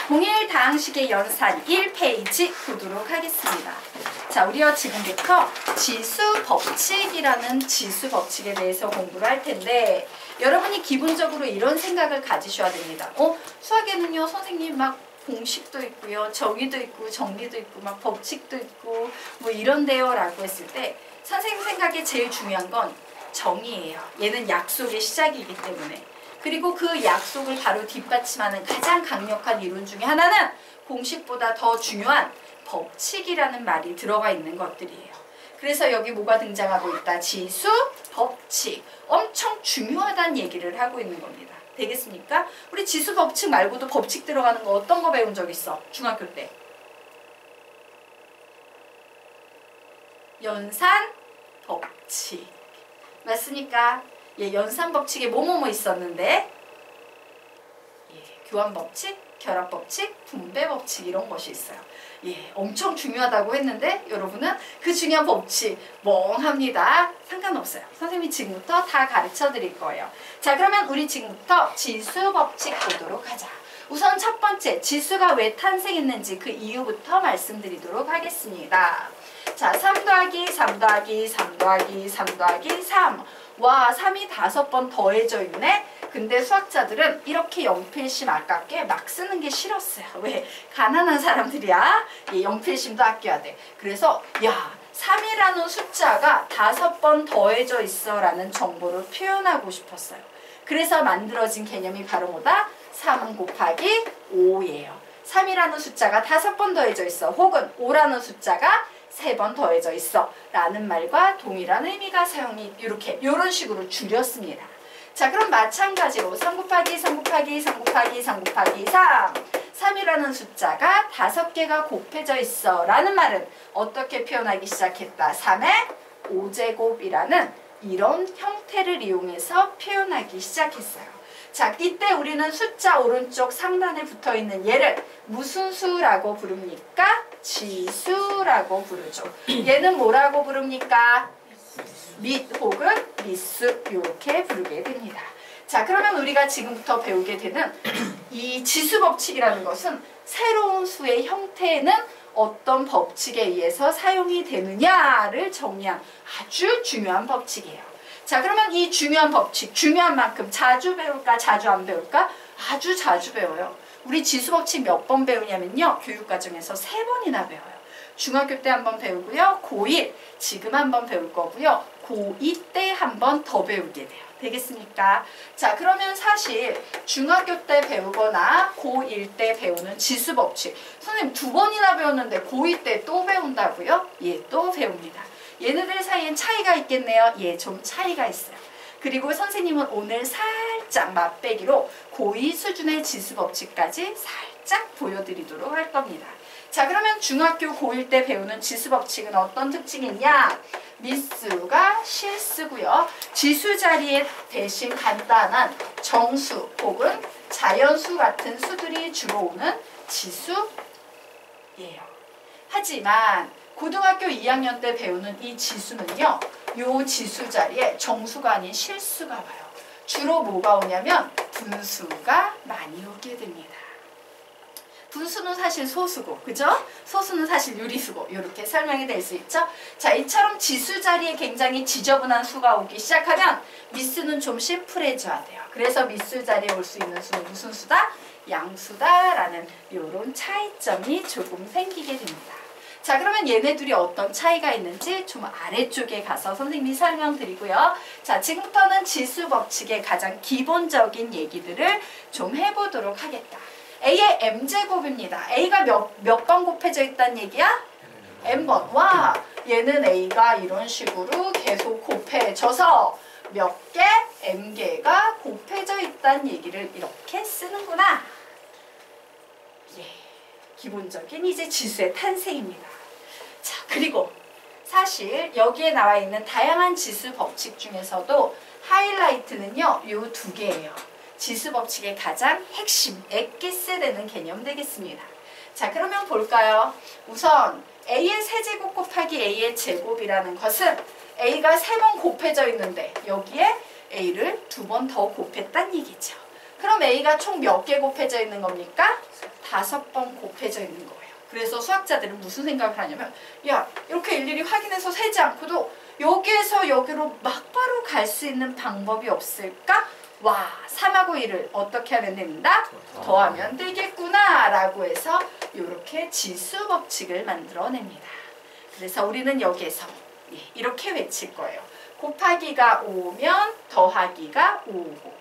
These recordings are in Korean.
공일 다항식의 연산 1페이지 보도록 하겠습니다. 자, 우리가 지금부터 지수 법칙이라는 지수 법칙에 대해서 공부를 할 텐데, 여러분이 기본적으로 이런 생각을 가지셔야 됩니다. 수학에는요, 선생님 막 공식도 있고요, 정의도 있고, 정리도 있고, 막 법칙도 있고, 뭐 이런데요 라고 했을 때, 선생님 생각에 제일 중요한 건 정의예요. 얘는 약속의 시작이기 때문에. 그리고 그 약속을 바로 뒷받침하는 가장 강력한 이론 중에 하나는 공식보다 더 중요한 법칙이라는 말이 들어가 있는 것들이에요. 그래서 여기 뭐가 등장하고 있다? 지수, 법칙. 엄청 중요하다는 얘기를 하고 있는 겁니다. 되겠습니까? 우리 지수 법칙 말고도 법칙 들어가는 거 어떤 거 배운 적 있어? 중학교 때. 연산 법칙. 맞습니까? 예, 연산 법칙에 뭐뭐뭐 있었는데, 예, 교환 법칙, 결합 법칙, 분배 법칙 이런 것이 있어요. 예, 엄청 중요하다고 했는데 여러분은 그 중요한 법칙 멍합니다. 상관없어요. 선생님이 지금부터 다 가르쳐 드릴 거예요. 자, 그러면 우리 지금부터 지수 법칙 보도록 하자. 우선 첫 번째, 지수가 왜 탄생했는지 그 이유부터 말씀드리도록 하겠습니다. 자, 3 더하기 3 더하기 3 더하기 3 더하기 3. 와, 3이 5번 더해져 있네? 근데 수학자들은 이렇게 연필심 아깝게 막 쓰는 게 싫었어요. 왜? 가난한 사람들이야. 예, 연필심도 아껴야 돼. 그래서 야, 3이라는 숫자가 5번 더해져 있어 라는 정보를 표현하고 싶었어요. 그래서 만들어진 개념이 바로 뭐다? 3 곱하기 5예요. 3이라는 숫자가 5번 더해져 있어. 혹은 5라는 숫자가 3번 더해져 있어 라는 말과 동일한 의미가 사용이 이런 식으로 줄였습니다. 자, 그럼 마찬가지로 3 곱하기 3 곱하기 3 곱하기 3 곱하기 3. 3이라는 숫자가 5개가 곱해져 있어 라는 말은 어떻게 표현하기 시작했다? 3의 5제곱이라는 이런 형태를 이용해서 표현하기 시작했어요. 자, 이때 우리는 숫자 오른쪽 상단에 붙어있는 얘를 무슨 수라고 부릅니까? 지수라고 부르죠. 얘는 뭐라고 부릅니까? 밋 혹은 미수 이렇게 부르게 됩니다. 자, 그러면 우리가 지금부터 배우게 되는 이 지수 법칙이라는 것은 새로운 수의 형태는 어떤 법칙에 의해서 사용이 되느냐를 정의한 아주 중요한 법칙이에요. 자, 그러면 이 중요한 법칙, 중요한 만큼 자주 배울까, 자주 안 배울까? 아주 자주 배워요. 우리 지수 법칙 몇 번 배우냐면요, 교육과정에서 3번이나 배워요. 중학교 때 한 번 배우고요, 고1 지금 한 번 배울 거고요, 고2 때 한 번 더 배우게 돼요. 되겠습니까? 자, 그러면 사실 중학교 때 배우거나 고1 때 배우는 지수 법칙, 선생님 2번이나 배웠는데 고2 때 또 배운다고요? 예, 또 배웁니다. 얘네들 사이엔 차이가 있겠네요. 예, 좀 차이가 있어요. 그리고 선생님은 오늘 살짝 맛배기로 고2 수준의 지수 법칙까지 살짝 보여드리도록 할 겁니다. 자, 그러면 중학교 고1 때 배우는 지수 법칙은 어떤 특징이 있냐? 미수가 실수고요. 지수 자리에 대신 간단한 정수 혹은 자연수 같은 수들이 주로 오는 지수예요. 하지만 고등학교 2학년 때 배우는 이 지수는요, 요 지수 자리에 정수가 아닌 실수가 와요. 주로 뭐가 오냐면 분수가 많이 오게 됩니다. 분수는 사실 소수고, 그죠? 소수는 사실 유리수고, 이렇게 설명이 될 수 있죠? 자, 이처럼 지수 자리에 굉장히 지저분한 수가 오기 시작하면 미수는 좀 심플해져야 돼요. 그래서 미수 자리에 올 수 있는 수는 무슨 수다? 양수다라는 이런 차이점이 조금 생기게 됩니다. 자, 그러면 얘네들이 어떤 차이가 있는지 좀 아래쪽에 가서 선생님이 설명드리고요. 자, 지금부터는 지수 법칙의 가장 기본적인 얘기들을 좀 해보도록 하겠다. A의 m제곱입니다. A가 몇 번 곱해져 있다는 얘기야? n번. 와, 얘는 A가 이런 식으로 계속 곱해져서 몇 개? m개가 곱해져 있다는 얘기를 이렇게 쓰는구나. 예, 기본적인 이제 지수의 탄생입니다. 자, 그리고 사실 여기에 나와 있는 다양한 지수 법칙 중에서도 하이라이트는요, 요 2개예요. 지수 법칙의 가장 핵심, 엑기스 되는 개념 되겠습니다. 자, 그러면 볼까요? 우선 A의 세제곱 곱하기 A의 제곱이라는 것은 A가 3번 곱해져 있는데 여기에 A를 2번 더 곱했단 얘기죠. 그럼 A가 총 몇 개 곱해져 있는 겁니까? 5번 곱해져 있는 거예요. 그래서 수학자들은 무슨 생각을 하냐면 야 이렇게 일일이 확인해서 세지 않고도 여기에서 여기로 막바로 갈 수 있는 방법이 없을까? 와 3하고 1을 어떻게 하면 된다? 더하면 되겠구나 라고 해서 이렇게 지수 법칙을 만들어냅니다. 그래서 우리는 여기에서 이렇게 외칠 거예요. 곱하기가 오면 더하기가 오고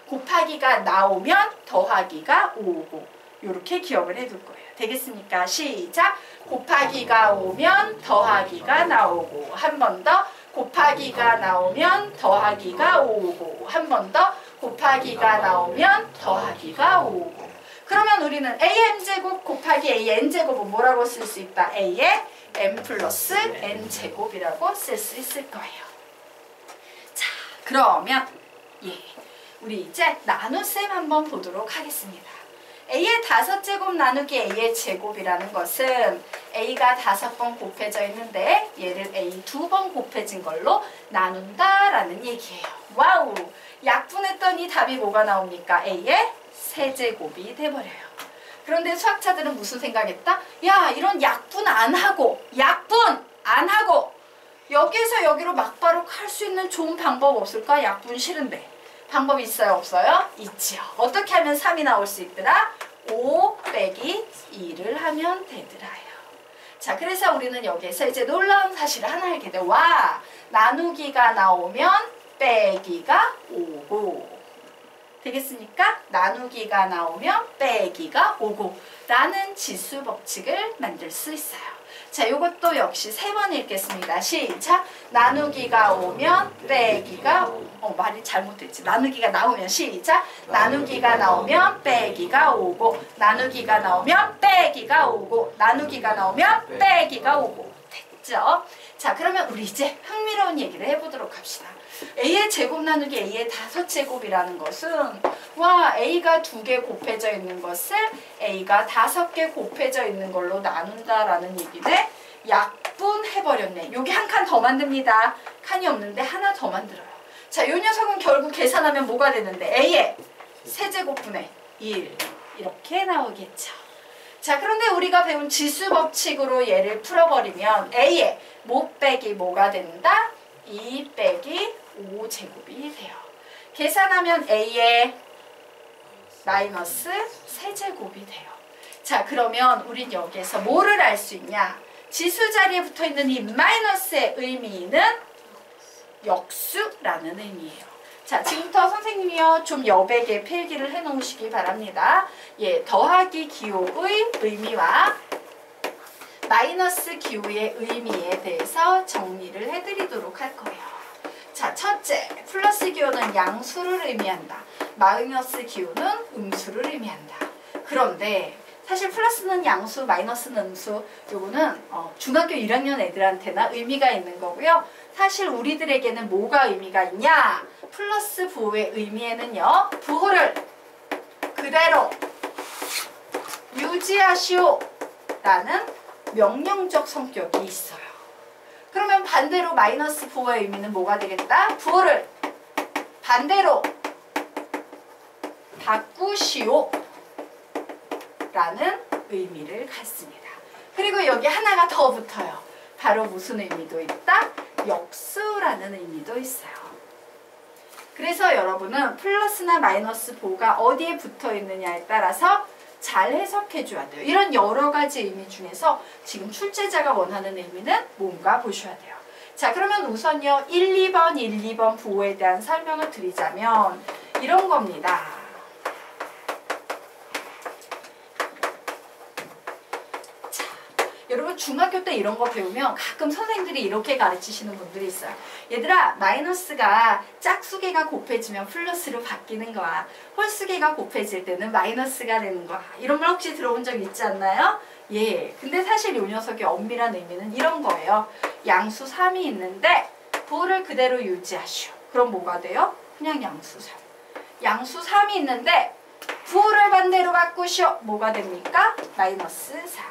곱하기가 나오면 더하기가 오고 이렇게 기억을 해둘 거예요. 되겠습니까? 시작! 곱하기가 오면 더하기가 나오고 한 번 더 곱하기가 나오면 더하기가 오고 한 번 더 곱하기가 나오면 더하기가 오고 그러면 우리는 AM제곱 곱하기 AN제곱은 뭐라고 쓸 수 있다? A의 M 플러스 N제곱이라고 쓸 수 있을 거예요. 자, 그러면 우리 이제 나눗셈 한번 보도록 하겠습니다. A의 5제곱 나누기 A의 제곱이라는 것은 A가 5번 곱해져 있는데 얘를 A 2번 곱해진 걸로 나눈다라는 얘기예요. 와우! 약분했더니 답이 뭐가 나옵니까? A의 세제곱이 돼버려요. 그런데 수학자들은 무슨 생각했다? 야 이런 약분 안 하고 여기에서 여기로 막바로 갈 수 있는 좋은 방법 없을까? 약분 싫은데. 방법 있어요? 없어요? 있지요. 어떻게 하면 3이 나올 수 있더라? 5 빼기 2를 하면 되더라요. 자, 그래서 우리는 여기에서 이제 놀라운 사실을 하나 알게 돼. 와, 나누기가 나오면 빼기가 오고. 되겠습니까? 나누기가 나오면 빼기가 오고 라는 지수 법칙을 만들 수 있어요. 자, 이것도 역시 3번 읽겠습니다. 시작! 나누기가 오면 빼기가 말이 잘못됐지. 나누기가 나오면 시작! 나누기가 나오면 빼기가 오고 나누기가 나오면 빼기가 오고 나누기가 나오면 빼기가 오고 됐죠? 자, 그러면 우리 이제 흥미로운 얘기를 해보도록 합시다. A의 제곱 나누기 A의 5제곱이라는 것은 와 A가 2개 곱해져 있는 것을 A가 5개 곱해져 있는 걸로 나눈다라는 얘기네. 약분해버렸네. 여기 한 칸 더 만듭니다. 칸이 없는데 하나 더 만들어요. 자, 이 녀석은 결국 계산하면 뭐가 되는데 A의 세제곱분의 1 이렇게 나오겠죠. 자, 그런데 우리가 배운 지수 법칙으로 얘를 풀어버리면 A의 못 빼기 뭐가 된다? 2 빼기 5제곱이 돼요. 계산하면 A의 마이너스 세제곱이 돼요. 자, 그러면 우린 여기에서 뭐를 알 수 있냐? 지수 자리에 붙어있는 이 마이너스의 의미는 역수라는 의미예요. 자, 지금부터 선생님이요 좀 여백에 필기를 해놓으시기 바랍니다. 더하기 기호의 의미와 마이너스 기호의 의미에 대해서 정리를 해드리도록 할 거예요. 자, 첫째, 플러스 기호는 양수를 의미한다. 마이너스 기호는 음수를 의미한다. 그런데 사실 플러스는 양수, 마이너스는 음수, 요거는 중학교 1학년 애들한테나 의미가 있는 거고요. 사실 우리들에게는 뭐가 의미가 있냐? 플러스 부호의 의미에는요, 부호를 그대로 유지하시오 라는 명령적 성격이 있어요. 그러면 반대로 마이너스 부호의 의미는 뭐가 되겠다? 부호를 반대로 바꾸시오 라는 의미를 갖습니다. 그리고 여기 하나가 더 붙어요. 바로 무슨 의미도 있다? 역수라는 의미도 있어요. 그래서 여러분은 플러스나 마이너스 부호가 어디에 붙어 있느냐에 따라서 잘 해석해 줘야 돼요. 이런 여러 가지 의미 중에서 지금 출제자가 원하는 의미는 뭔가 보셔야 돼요. 자, 그러면 우선요 1, 2번 부호에 대한 설명을 드리자면 이런 겁니다. 자, 여러분 중학교 때 이런 거 배우면 가끔 선생님들이 이렇게 가르치시는 분들이 있어요. 얘들아, 마이너스가 짝수개가 곱해지면 플러스로 바뀌는 거야. 홀수개가 곱해질 때는 마이너스가 되는 거야. 이런 말 혹시 들어본 적 있지 않나요? 예. 근데 사실 이 녀석의 엄밀한 의미는 이런 거예요. 양수 3이 있는데 부호를 그대로 유지하시오. 그럼 뭐가 돼요? 그냥 양수 3. 양수 3이 있는데 부호를 반대로 바꾸시오. 뭐가 됩니까? 마이너스 3.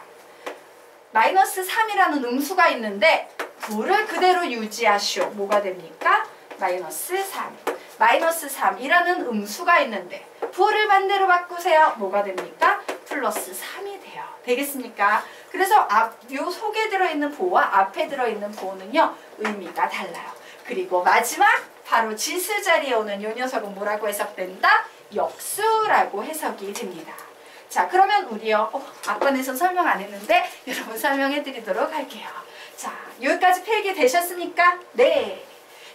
마이너스 3이라는 음수가 있는데 부호를 그대로 유지하시오. 뭐가 됩니까? 마이너스 3. 마이너스 3이라는 음수가 있는데 부호를 반대로 바꾸세요. 뭐가 됩니까? 플러스 3이 돼요. 되겠습니까? 그래서 요 속에 들어있는 부호와 앞에 들어있는 부호는요. 의미가 달라요. 그리고 마지막 바로 지수 자리에 오는 요 녀석은 뭐라고 해석된다? 역수라고 해석이 됩니다. 자, 그러면 우리요. 앞번에서 설명 안 했는데 여러분 설명해 드리도록 할게요. 자, 여기까지 필기 되셨습니까? 네.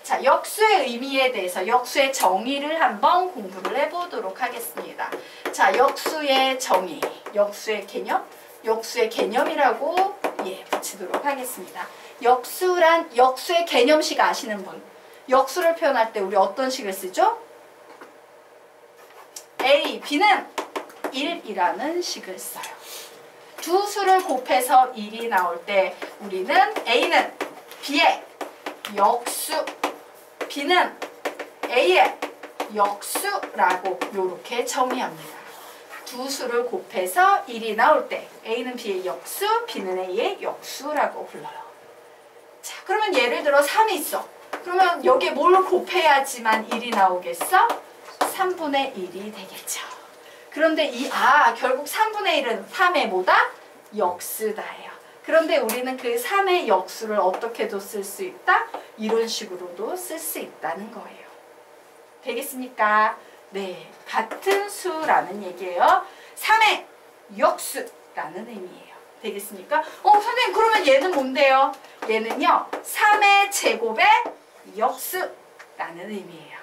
자, 역수의 의미에 대해서 역수의 정의를 한번 공부를 해보도록 하겠습니다. 자, 역수의 정의, 역수의 개념, 역수의 개념이라고 붙이도록 하겠습니다. 역수의 개념식 아시는 분? 역수를 표현할 때 우리 어떤 식을 쓰죠? A, B는 1이라는 식을 써요. 두 수를 곱해서 1이 나올 때 우리는 A는 B의 역수, B는 A의 역수라고 이렇게 정의합니다. 두 수를 곱해서 1이 나올 때 A는 B의 역수, B는 A의 역수라고 불러요. 자, 그러면 예를 들어 3이 있어. 그러면 여기에 뭘 곱해야지만 1이 나오겠어? 3분의 1이 되겠죠. 그런데 결국 3분의 1은 3의 뭐다? 역수다예요. 그런데 우리는 그 3의 역수를 어떻게도 쓸 수 있다? 이런 식으로도 쓸 수 있다는 거예요. 되겠습니까? 네, 같은 수라는 얘기예요. 3의 역수라는 의미예요. 되겠습니까? 선생님 그러면 얘는 뭔데요? 얘는요 3의 제곱의 역수라는 의미예요.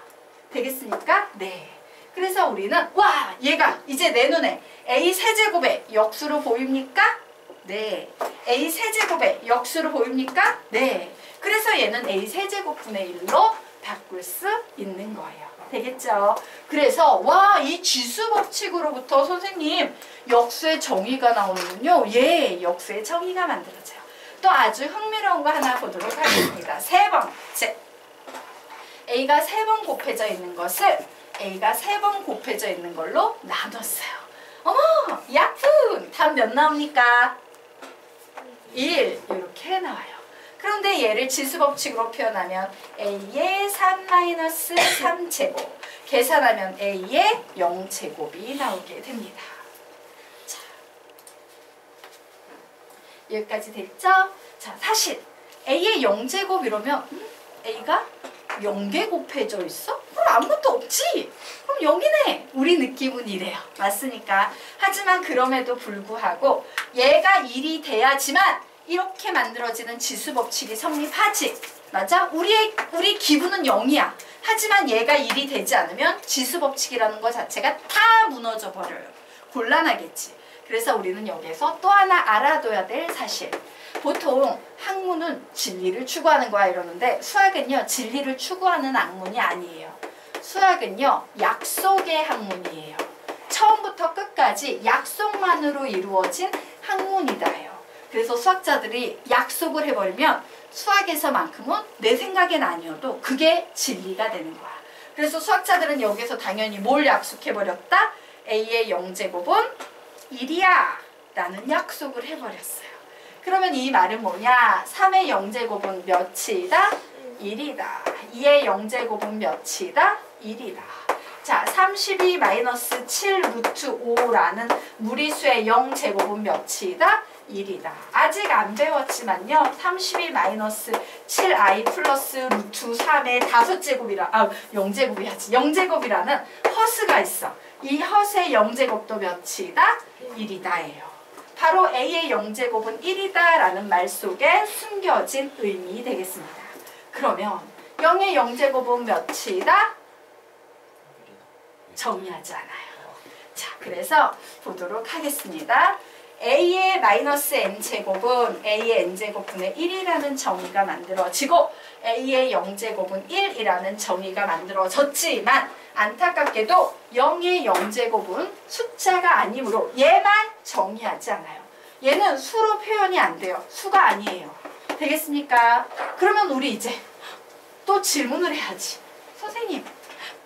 되겠습니까? 네. 그래서 우리는 얘가 이제 내 눈에 A 세제곱의 역수로 보입니까? 네. A 세제곱의 역수로 보입니까? 네. 그래서 얘는 A 세제곱분의 1로 바꿀 수 있는 거예요. 되겠죠? 그래서 이 지수 법칙으로부터 선생님 역수의 정의가 나오는군요. 역수의 정의가 만들어져요. 또 아주 흥미로운 거 하나 보도록 하겠습니다. 세 번째. A가 3번 곱해져 있는 것을 A가 3번 곱해져 있는 걸로 나눴어요. 어머! 야푼! 답 몇 나옵니까? 1 이렇게 나와요. 그런데 얘를 지수법칙으로 표현하면 A의 3-3제곱 계산하면 A의 0제곱이 나오게 됩니다. 자, 여기까지 됐죠? 자, 사실 A의 0제곱 이러면 A가 0개 곱해져 있어? 그럼 아무것도 없지? 그럼 0이네. 우리 느낌은 이래요. 맞습니까? 하지만 그럼에도 불구하고 얘가 1이 돼야지만 이렇게 만들어지는 지수 법칙이 성립하지. 맞아? 우리 기분은 0이야. 하지만 얘가 1이 되지 않으면 지수 법칙이라는 것 자체가 다 무너져 버려요. 곤란하겠지. 그래서 우리는 여기에서 또 하나 알아둬야 될 사실. 보통 학문은 진리를 추구하는 거야 이러는데 수학은요 진리를 추구하는 학문이 아니에요. 수학은요 약속의 학문이에요. 처음부터 끝까지 약속만으로 이루어진 학문이다예요. 그래서 수학자들이 약속을 해버리면 수학에서만큼은 내 생각엔 아니어도 그게 진리가 되는 거야. 그래서 수학자들은 여기서 당연히 뭘 약속해버렸다? A의 0제곱은 1이야 라는 약속을 해버렸어요. 그러면 이 말은 뭐냐? 3의 0제곱은 몇이다? 1이다. 2의 0제곱은 몇이다? 1이다. 자, 32-7 루트 5라는 무리수의 0제곱은 몇이다? 1이다. 아직 안 배웠지만요. 32-7i 플러스 루트 3의 5제곱이라 0제곱이야지. 0제곱이라는 허수가 있어. 이 허수의 0제곱도 몇이다? 1이다예요. 바로 A의 0제곱은 1이다 라는 말 속에 숨겨진 의미 되겠습니다. 그러면 0의 0제곱은 몇이다? 정의하지 않아요. 자, 그래서 보도록 하겠습니다. A의 마이너스 n제곱은 A의 n제곱분의 1이라는 정의가 만들어지고 A의 0제곱은 1이라는 정의가 만들어졌지만 안타깝게도 0의 0제곱은 숫자가 아니므로 얘만 정의하지 않아요. 얘는 수로 표현이 안 돼요. 수가 아니에요. 되겠습니까? 그러면 우리 이제 또 질문을 해야지. 선생님,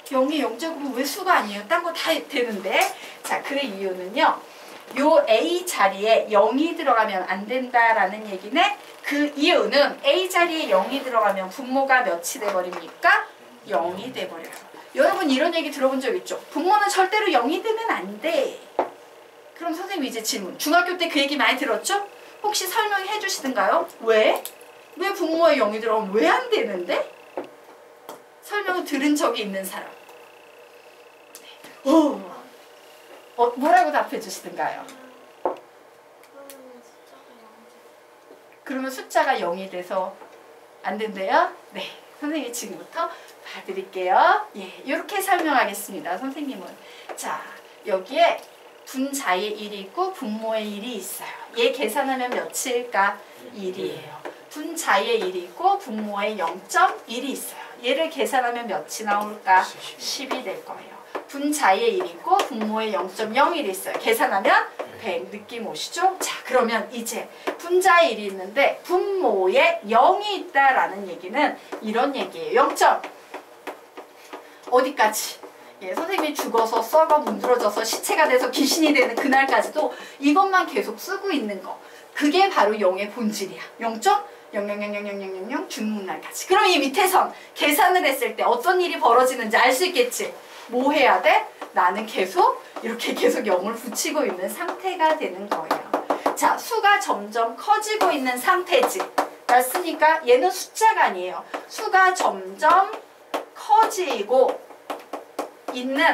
0의 0제곱은 왜 수가 아니에요? 딴 거 다 되는데. 자, 그 이유는요. 요 A 자리에 0이 들어가면 안 된다라는 얘기네. 그 이유는 A 자리에 0이 들어가면 분모가 몇이 돼버립니까? 0이 돼버려요. 여러분 이런 얘기 들어본 적 있죠? 분모는 절대로 0이 되면 안 돼. 그럼 선생님 이제 질문. 중학교 때 그 얘기 많이 들었죠? 혹시 설명해 주시든가요? 왜? 왜 분모에 0이 들어가면 왜 안 되는데? 설명을 들은 적이 있는 사람. 뭐라고 답해 주시든가요? 그러면 숫자가 0이 돼서 안 된대요? 네. 선생님이 지금부터 봐드릴게요. 예, 이렇게 설명하겠습니다. 선생님은. 자, 여기에 분자의 1이 있고 분모의 1이 있어요. 얘 계산하면 몇일까? 1이에요. 분자의 1이 있고 분모의 0.1이 있어요. 얘를 계산하면 몇이 나올까? 10이 될 거예요. 분자의 1이 있고 분모의 0.01이 있어요. 계산하면 100. 느낌 오시죠? 자, 그러면 이제 분자의 1이 있는데 분모에 0이 있다라는 얘기는 이런 얘기예요. 0점 어디까지? 예, 선생님이 죽어서 썩어 문드러져서 시체가 돼서 귀신이 되는 그날까지도 이것만 계속 쓰고 있는 거. 그게 바로 0의 본질이야. 0.0000000 죽는 날까지. 그럼 이 밑에선 계산을 했을 때 어떤 일이 벌어지는지 알 수 있겠지? 뭐 해야 돼? 나는 계속 이렇게 계속 0을 붙이고 있는 상태가 되는 거예요. 자, 수가 점점 커지고 있는 상태지. 맞습니까? 얘는 숫자가 아니에요. 수가 점점 커지고 있는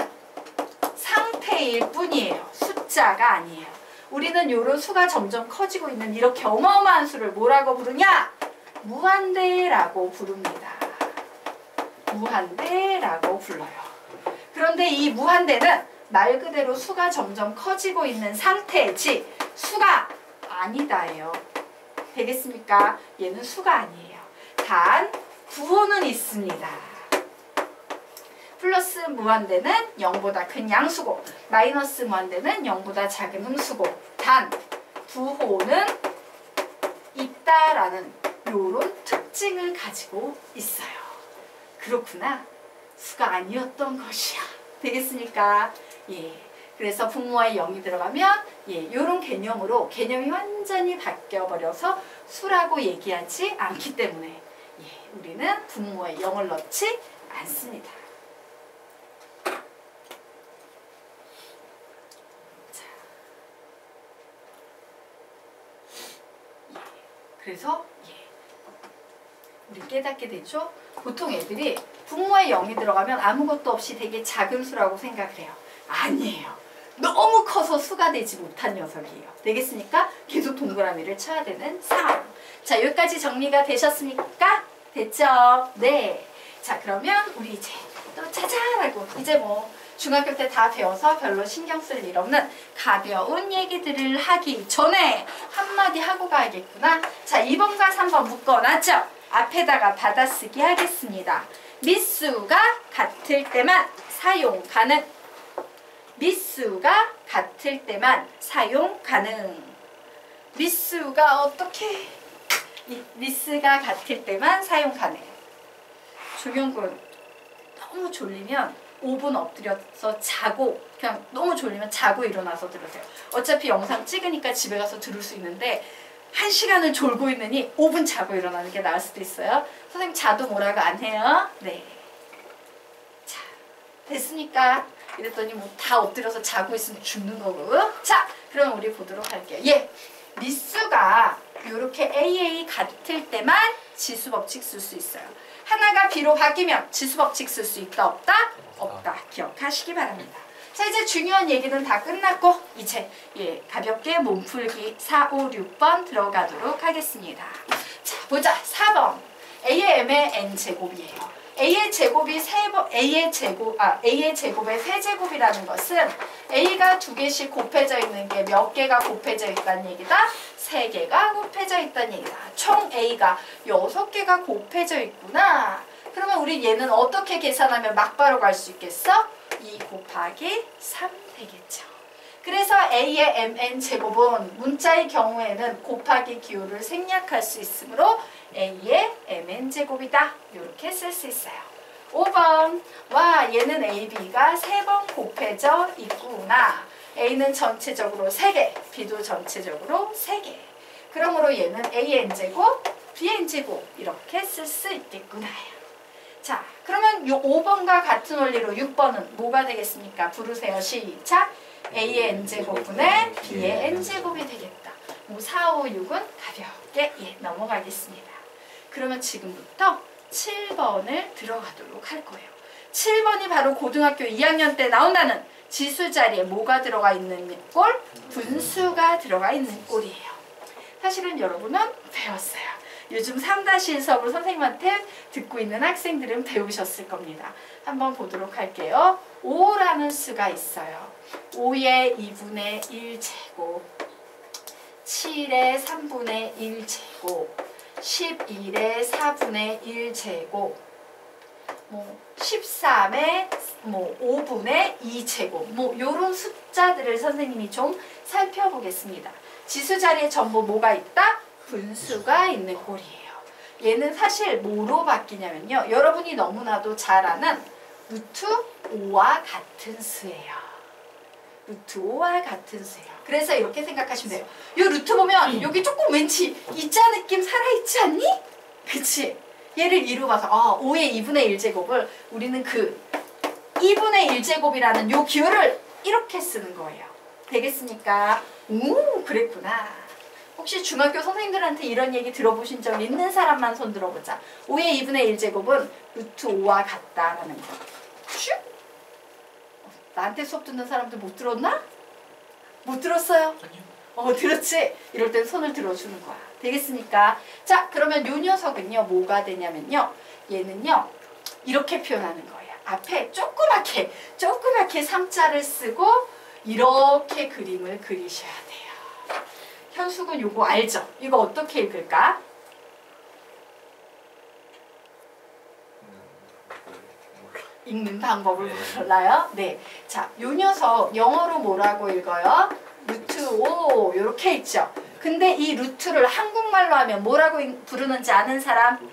상태일 뿐이에요. 숫자가 아니에요. 우리는 이런 수가 점점 커지고 있는 이렇게 어마어마한 수를 뭐라고 부르냐? 무한대라고 부릅니다. 무한대라고 불러요. 그런데 이 무한대는 말 그대로 수가 점점 커지고 있는 상태지 수가 아니다예요. 되겠습니까? 얘는 수가 아니에요. 단 부호는 있습니다. 플러스 무한대는 0보다 큰 양수고 마이너스 무한대는 0보다 작은 음수고 단 부호는 있다라는 요런 특징을 가지고 있어요. 그렇구나. 수가 아니었던 것이야. 되겠습니까? 예. 그래서 분모에 0이 들어가면 예, 요런 개념으로 개념이 완전히 바뀌어 버려서 수라고 얘기하지 않기 때문에 예, 우리는 분모에 0을 넣지 않습니다. 그래서 예, 우리 깨닫게 되죠. 보통 애들이 분모에 0이 들어가면 아무것도 없이 되게 작은 수라고 생각을 해요. 아니에요. 너무 커서 수가 되지 못한 녀석이에요. 되겠습니까? 계속 동그라미를 쳐야 되는 상황. 자, 여기까지 정리가 되셨습니까? 됐죠? 네. 자, 그러면 우리 이제 또 짜잔하고 이제 뭐 중학교 때 다 배워서 별로 신경 쓸 일 없는 가벼운 얘기들을 하기 전에 한마디 하고 가야겠구나. 자, 2번과 3번 묶어놨죠? 앞에다가 받아쓰기 하겠습니다. 미수가 같을 때만 사용 가능. 미수가 같을 때만 사용 가능. 미수가 어떻게? 미수가 같을 때만 사용 가능. 조경군 너무 졸리면 5분 엎드려서 자고 그냥 너무 졸리면 자고 일어나서 들으세요. 어차피 영상 찍으니까 집에 가서 들을 수 있는데 1시간을 졸고 있느니 5분 자고 일어나는 게 나을 수도 있어요. 선생님 자도 뭐라고 안 해요? 네. 자, 됐습니까? 이랬더니 뭐 다 엎드려서 자고 있으면 죽는 거고. 자, 그럼 우리 보도록 할게요. 예, 미수가 이렇게 AA 같을 때만 지수법칙 쓸 수 있어요. 하나가 B로 바뀌면 지수법칙 쓸 수 있다 없다? 없다. 기억하시기 바랍니다. 자, 이제 중요한 얘기는 다 끝났고 이제 예, 가볍게 몸풀기 4, 5, 6번 들어가도록 하겠습니다. 자, 보자. 4번. A의 M의 N제곱이에요. A의 제곱이 A의 제곱의 세제곱이라는 것은 A가 2개씩 곱해져 있는 게 몇 개가 곱해져 있다는 얘기다? 3개가 곱해져 있다는 얘기다. 총 A가 6개가 곱해져 있구나. 그러면 우리 얘는 어떻게 계산하면 막바로 갈 수 있겠어? 2 곱하기 3 되겠죠. 그래서 A의 Mn 제곱은 문자의 경우에는 곱하기 기호를 생략할 수 있으므로 A의 Mn 제곱이다. 이렇게 쓸 수 있어요. 5번. 와, 얘는 AB가 3번 곱해져 있구나. A는 전체적으로 3개, B도 전체적으로 3개. 그러므로 얘는 AN 제곱, BN 제곱 이렇게 쓸 수 있겠구나. 자, 자, 그러면 요 5번과 같은 원리로 6번은 뭐가 되겠습니까? 부르세요. 시작. A의 n제곱분의 B의 n제곱이 되겠다. 뭐 4, 5, 6은 가볍게 넘어가겠습니다. 그러면 지금부터 7번을 들어가도록 할 거예요. 7번이 바로 고등학교 2학년 때 나온다는 지수 자리에 뭐가 들어가 있는 꼴? 분수가 들어가 있는 꼴이에요. 사실은 여러분은 배웠어요. 요즘 3-1 수업을 선생님한테 듣고 있는 학생들은 배우셨을 겁니다. 한번 보도록 할게요. 5라는 수가 있어요. 5의 2분의 1제곱, 7의 3분의 1제곱, 11의 4분의 1제곱, 13의 5분의 2제곱, 요런 숫자들을 선생님이 좀 살펴보겠습니다. 지수 자리에 전부 뭐가 있다? 분수가 있는 꼴이에요. 얘는 사실 뭐로 바뀌냐면요. 여러분이 너무나도 잘 아는 루트 5와 같은 수예요. 루트 5와 같은 수예요. 그래서 이렇게 생각하시면 돼요. 이 루트 보면 여기 조금 왠지 이자 느낌 살아있지 않니? 그치? 얘를 2로 봐서 5의 2분의 1제곱을 우리는 그 2분의 1제곱이라는 요 기호를 이렇게 쓰는 거예요. 되겠습니까? 오, 그랬구나. 혹시 중학교 선생님들한테 이런 얘기 들어보신 적 있는 사람만 손 들어보자. 5의 2분의 1제곱은 루트 5와 같다라는 거. 슉! 나한테 수업 듣는 사람들 못 들었나? 못 들었어요? 아니요. 들었지? 이럴 땐 손을 들어주는 거야. 되겠습니까? 자, 그러면 요 녀석은요, 뭐가 되냐면요. 얘는요, 이렇게 표현하는 거예요. 앞에 조그맣게 3자를 쓰고 이렇게 그림을 그리셔야 돼요. 현숙은 요거 알죠? 이거 어떻게 읽을까? 읽는 방법을 몰라요? 네. 자, 요 녀석 영어로 뭐라고 읽어요? 루트 5 요렇게 있죠? 근데 이 루트를 한국말로 하면 뭐라고 부르는지 아는 사람?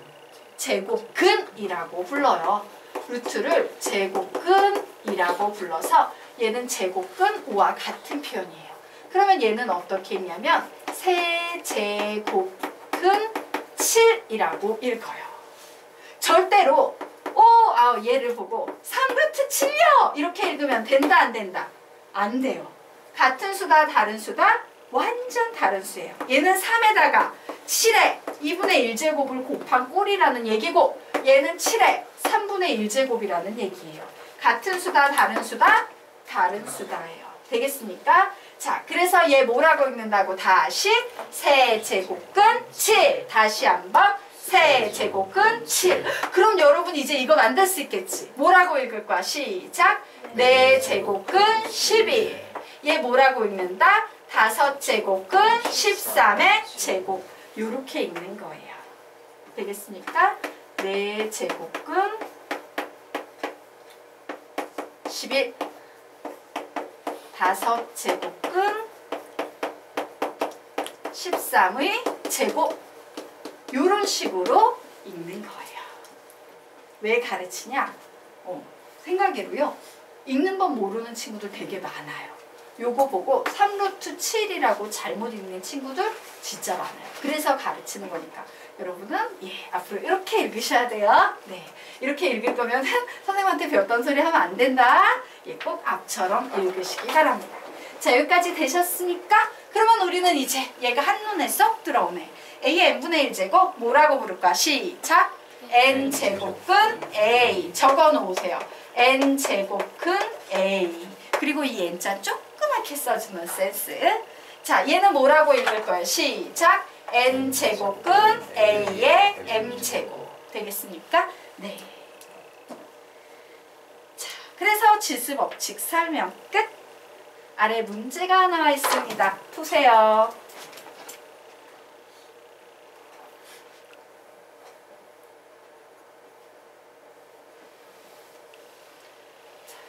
제곱근이라고 불러요. 루트를 제곱근이라고 불러서 얘는 제곱근 5와 같은 표현이에요. 그러면 얘는 어떻게 읽냐면 세제곱근 7이라고 읽어요. 절대로 얘를 보고 3루트 7요! 이렇게 읽으면 된다 안 된다? 안 돼요. 같은 수다 다른 수다? 완전 다른 수예요. 얘는 3에다가 7에 2분의 1제곱을 곱한 꼴이라는 얘기고 얘는 7에 3분의 1제곱이라는 얘기예요. 같은 수다 다른 수다? 다른 수다예요. 되겠습니까? 자, 그래서 얘 뭐라고 읽는다고? 다시 세제곱근 7. 다시 한번 세제곱근 7. 그럼 여러분 이제 이거 만들 수 있겠지? 뭐라고 읽을 거야? 시작. 4제곱근 11. 얘 뭐라고 읽는다? 5제곱근 13의 제곱. 요렇게 읽는 거예요. 되겠습니까? 4제곱근 11. 5제곱근 13의 제곱. 요런 식으로 읽는 거예요. 왜 가르치냐? 생각으로요. 읽는 법 모르는 친구들 되게 많아요. 요거 보고 3루트 7이라고 잘못 읽는 친구들 진짜 많아요. 그래서 가르치는 거니까. 여러분은 앞으로 이렇게 읽으셔야 돼요. 네, 이렇게 읽을 거면 선생님한테 배웠던 소리 하면 안 된다. 꼭 앞처럼 읽으시기 바랍니다. 자, 여기까지 되셨으니까 그러면 우리는 이제 얘가 한눈에 쏙 들어오네. A의 n분의 1제곱 뭐라고 부를까? 시작! n제곱근 A 적어놓으세요. n제곱근 A 그리고 이 n자 조그맣게 써주는 센스. 자, 얘는 뭐라고 읽을 거예요? 시작! n제곱근 A의 m제곱 되겠습니까? 네. 자, 그래서 지수법칙 설명 끝! 아래 문제가 나와 있습니다. 푸세요.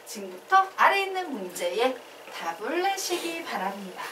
지금부터 아래 있는 문제에 답을 내시기 바랍니다.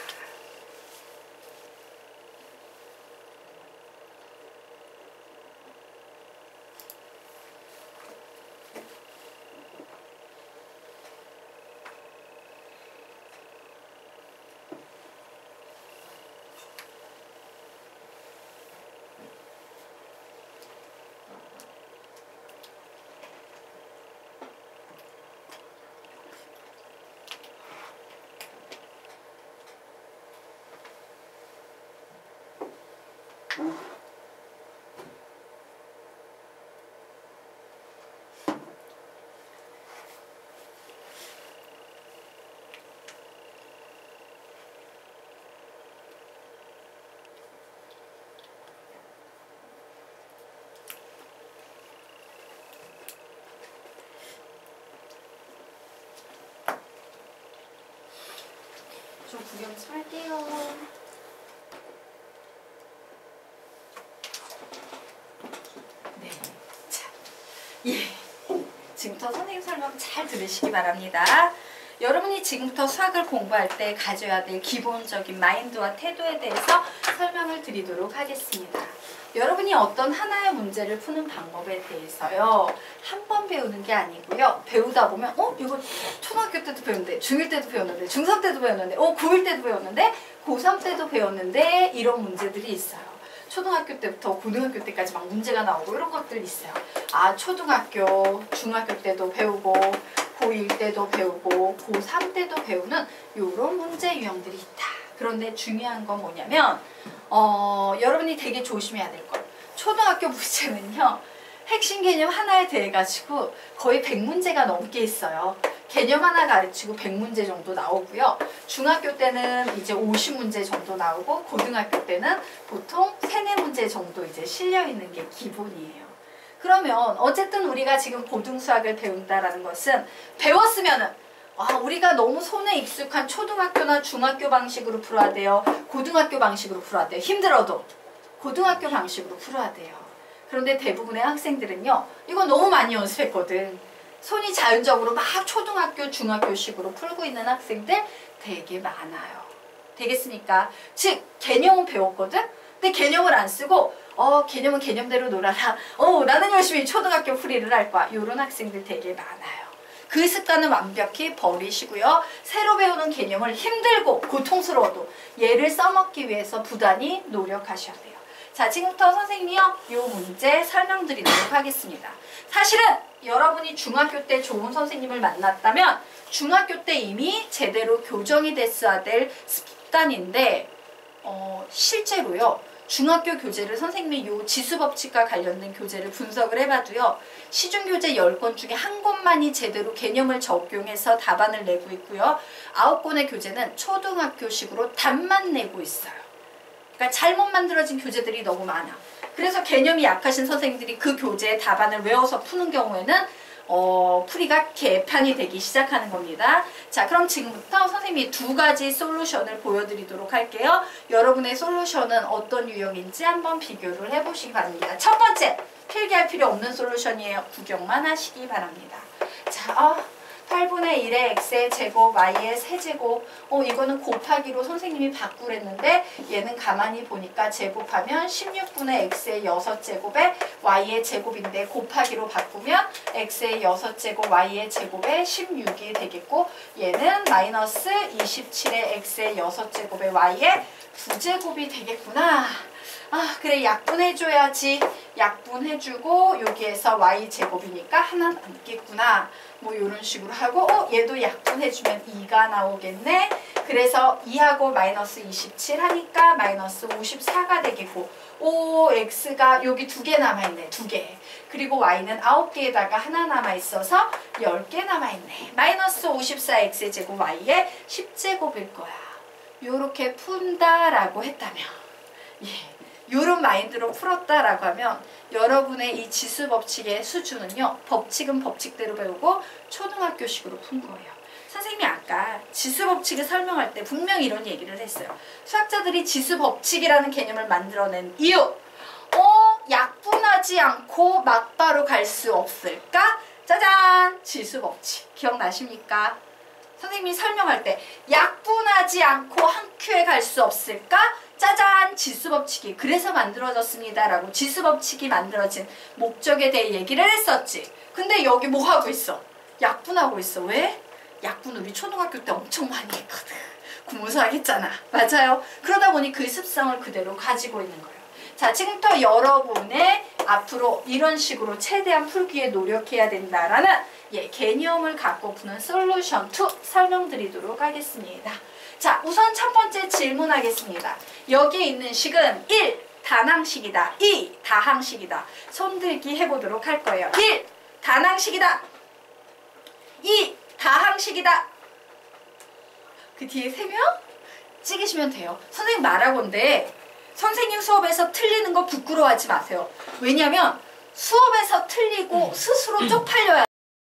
좀 구경 좀 할게요. 네. 자, 예. 지금부터 선생님 설명 잘 들으시기 바랍니다. 여러분이 지금부터 수학을 공부할 때 가져야 될 기본적인 마인드와 태도에 대해서 설명을 드리도록 하겠습니다. 여러분이 어떤 하나의 문제를 푸는 방법에 대해서요, 한 번 배우는 게 아니고요, 배우다 보면 이거 초등학교 때도 배웠는데, 중1 때도 배웠는데, 중3 때도 배웠는데, 고1 때도 배웠는데, 고3 때도 배웠는데, 이런 문제들이 있어요. 초등학교 때부터 고등학교 때까지 막 문제가 나오고 이런 것들이 있어요. 아, 초등학교, 중학교 때도 배우고, 고1 때도 배우고, 고3 때도 배우는 이런 문제 유형들이 있다. 그런데 중요한 건 뭐냐면 여러분이 되게 조심해야 될 것. 초등학교 문제는요, 핵심 개념 하나에 대해 가지고 거의 100문제가 넘게 있어요. 개념 하나 가르치고 100문제 정도 나오고요. 중학교 때는 이제 50문제 정도 나오고, 고등학교 때는 보통 3, 4문제 정도 이제 실려 있는 게 기본이에요. 그러면 어쨌든 우리가 지금 고등수학을 배운다라는 것은, 배웠으면은 우리가 너무 손에 익숙한 초등학교나 중학교 방식으로 풀어야 돼요? 고등학교 방식으로 풀어야 돼요? 힘들어도 고등학교 방식으로 풀어야 돼요. 그런데 대부분의 학생들은요, 이거 너무 많이 연습했거든. 손이 자연적으로 막 초등학교, 중학교식으로 풀고 있는 학생들 되게 많아요. 되겠습니까? 즉, 개념은 배웠거든? 근데 개념을 안 쓰고 개념은 개념대로 놀아라. 나는 열심히 초등학교 풀이를 할 거야. 이런 학생들 되게 많아요. 그 습관은 완벽히 버리시고요. 새로 배우는 개념을 힘들고 고통스러워도 얘를 써먹기 위해서 부단히 노력하셔야 돼요. 자, 지금부터 선생님이요, 이 문제 설명드리도록 하겠습니다. 사실은 여러분이 중학교 때 좋은 선생님을 만났다면 중학교 때 이미 제대로 교정이 됐어야 될 습관인데, 실제로요, 중학교 교재를 선생님이 요 지수법칙과 관련된 교재를 분석을 해봐도요, 시중교재 10권 중에 1권만이 제대로 개념을 적용해서 답안을 내고 있고요, 9권의 교재는 초등학교식으로 답만 내고 있어요. 그러니까 잘못 만들어진 교재들이 너무 많아. 그래서 개념이 약하신 선생님들이 그 교재의 답안을 외워서 푸는 경우에는 풀이가 개판이 되기 시작하는 겁니다. 자, 그럼 지금부터 선생님이 2가지 솔루션을 보여드리도록 할게요. 여러분의 솔루션은 어떤 유형인지 한번 비교를 해보시기 바랍니다. 첫 번째, 필기할 필요 없는 솔루션이에요. 구경만 하시기 바랍니다. 자, 8분의 1의 x의 제곱, y의 세제곱. 이거는 곱하기로 선생님이 바꾸랬는데, 얘는 가만히 보니까 제곱하면 16분의 x의 6제곱에 y의 제곱인데, 곱하기로 바꾸면 x의 6제곱, y의 제곱에 16이 되겠고, 얘는 마이너스 27의 x의 6제곱에 y의 2제곱이 되겠구나. 그래, 약분해줘야지. 약분해주고 여기에서 y제곱이니까 하나 남겠구나. 뭐 이런 식으로 하고, 얘도 약분해주면 2가 나오겠네. 그래서 2하고 마이너스 27 하니까 마이너스 54가 되겠고, x가 여기 2개 남아있네. 2개. 그리고 y는 9개에다가 하나 남아있어서 10개 남아있네. 마이너스 54x의 제곱 y의 10제곱일 거야. 요렇게 푼다라고 했다면, 요런 마인드로 풀었다라고 하면 여러분의 이 지수법칙의 수준은요, 법칙은 법칙대로 배우고 초등학교식으로 푼 거예요. 선생님이 아까 지수법칙을 설명할 때 분명히 이런 얘기를 했어요. 수학자들이 지수법칙이라는 개념을 만들어낸 이유, 약분하지 않고 막바로 갈 수 없을까? 짜잔! 지수법칙. 기억나십니까? 선생님이 설명할 때 약분하지 않고 한 큐에 갈 수 없을까? 짜잔! 지수법칙이 그래서 만들어졌습니다 라고 지수법칙이 만들어진 목적에 대해 얘기를 했었지. 근데 여기 뭐 하고 있어? 약분하고 있어. 왜? 약분 우리 초등학교 때 엄청 많이 했거든. 구문수학 했잖아. 맞아요. 그러다 보니 그 습성을 그대로 가지고 있는 거예요. 자, 지금부터 여러분의 앞으로 이런 식으로 최대한 풀기에 노력해야 된다라는 개념을 갖고 푸는 솔루션 2 설명드리도록 하겠습니다. 자, 우선 첫 번째 질문하겠습니다. 여기에 있는 식은 1. 단항식이다. 2. 다항식이다. 손들기 해보도록 할 거예요. 1. 단항식이다. 2. 다항식이다. 그 뒤에 세명 찍으시면 돼요. 선생님 말하건데 선생님 수업에서 틀리는 거 부끄러워하지 마세요. 왜냐면 수업에서 틀리고 스스로 쪽팔려야